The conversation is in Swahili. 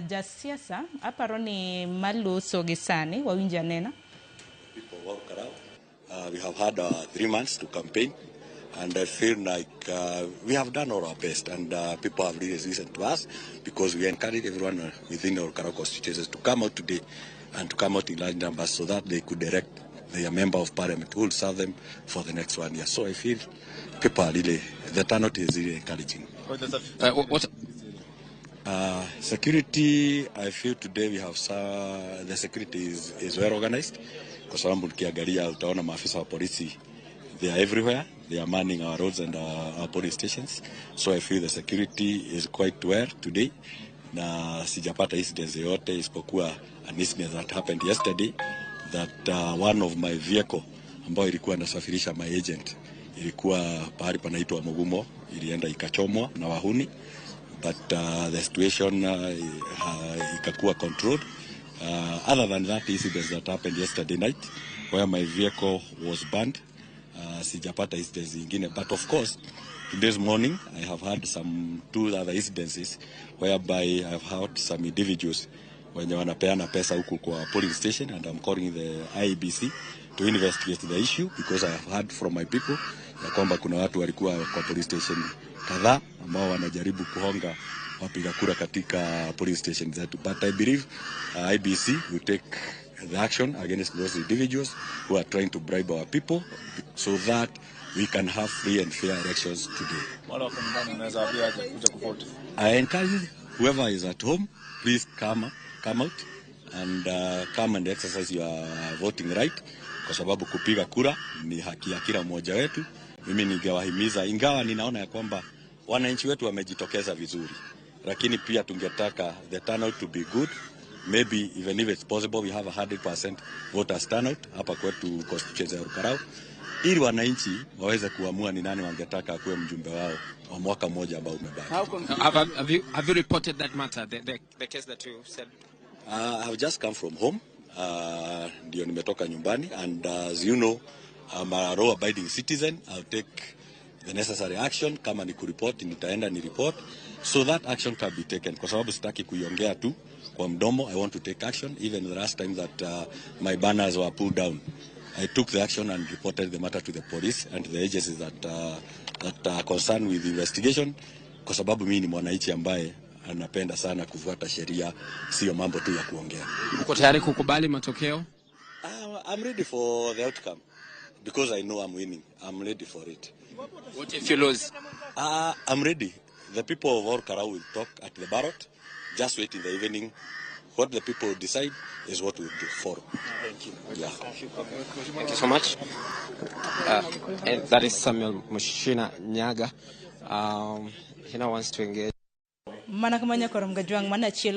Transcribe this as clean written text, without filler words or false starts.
jasiasa aparo ni maluso gisani wawinja nena. People walk around. We have had 3 months to campaign, and I feel like we have done all our best, and people have really listened to us because we encouraged everyone within our Karau constituencies to come out today and to come out in large numbers so that they could direct their member of parliament who will serve them for the next 1 year. So I feel people are really, the turnout is really encouraging. Security, I feel today we have the security is well organized. Kwa sababu ukiangalia utaona maafisa wa polisi, they are everywhere. They are manning our roads and our police stations. So I feel the security is quite well today. Na sijapata incidents yote isipokuwa an incident that happened yesterday that one of my vehicle ambayo ilikuwa nasafirisha my agent ilikuwa pahali panaitwa Mugumo, ilienda ikachomwa na wahuni, but the situation ikakuwa controlled. Other than that incidents that happened yesterday night where my vehicle was burned, sijapata incidents zingine, but of course today's morning I have had some 2 other incidences whereby I have had some individuals wenye wanapeana pesa huku kwa polling station, and I'm calling the IEBC to investigate the issue because I have heard from my people ya kwamba kuna watu walikuwa kwa police station kadhaa ambao wanajaribu kuhonga wapiga kura katika police station zetu, but I believe IEBC will take the action against those individuals who are trying to bribe our people so that we can have free and fair elections today. I encourage whoever is at home, please come out and come and exercise your voting right, kwa sababu kupiga kura ni haki ya kila mmoja wetu. Mimi ningewahimiza, ingawa ninaona ya kwamba wananchi wetu wamejitokeza vizuri, lakini pia tungetaka the turnout to be good. Maybe even if it's possible we have 100% voters turnout hapa kwetu constituency ya Karau, ili wananchi waweze kuamua ni nani wangetaka kuwe mjumbe wao wa mwaka mmoja ambao umebaki. Have you reported that matter, the case that you said? I have just come from home. Ndio nimetoka nyumbani, and as you know, I'm a law abiding citizen. I'll take the necessary action. Kama ni kuripoti nitaenda ni report so that action can be taken, kwa sababu sitaki kuiongea tu kwa mdomo. I want to take action. Even the last time that my banners were pulled down, I took the action and reported the matter to the police and the agencies that are concerned with the investigation, kwa sababu mimi ni mwananchi ambaye anapenda sana kufuata sheria, sio mambo tu ya kuongea. Uko tayari kukubali matokeo? I'm ready for the outcome because I know I'm winning. I'm ready for it. What if you lose? I'm ready. The people of all Karau will talk at the ballot. Just wait in the evening. What the people decide is what we'll do for. Thank you. Yeah. Thank you so much. And that is Samuel Mushina Nyaga. He now wants to engage. Mana kamanya korom gajwang mana chiel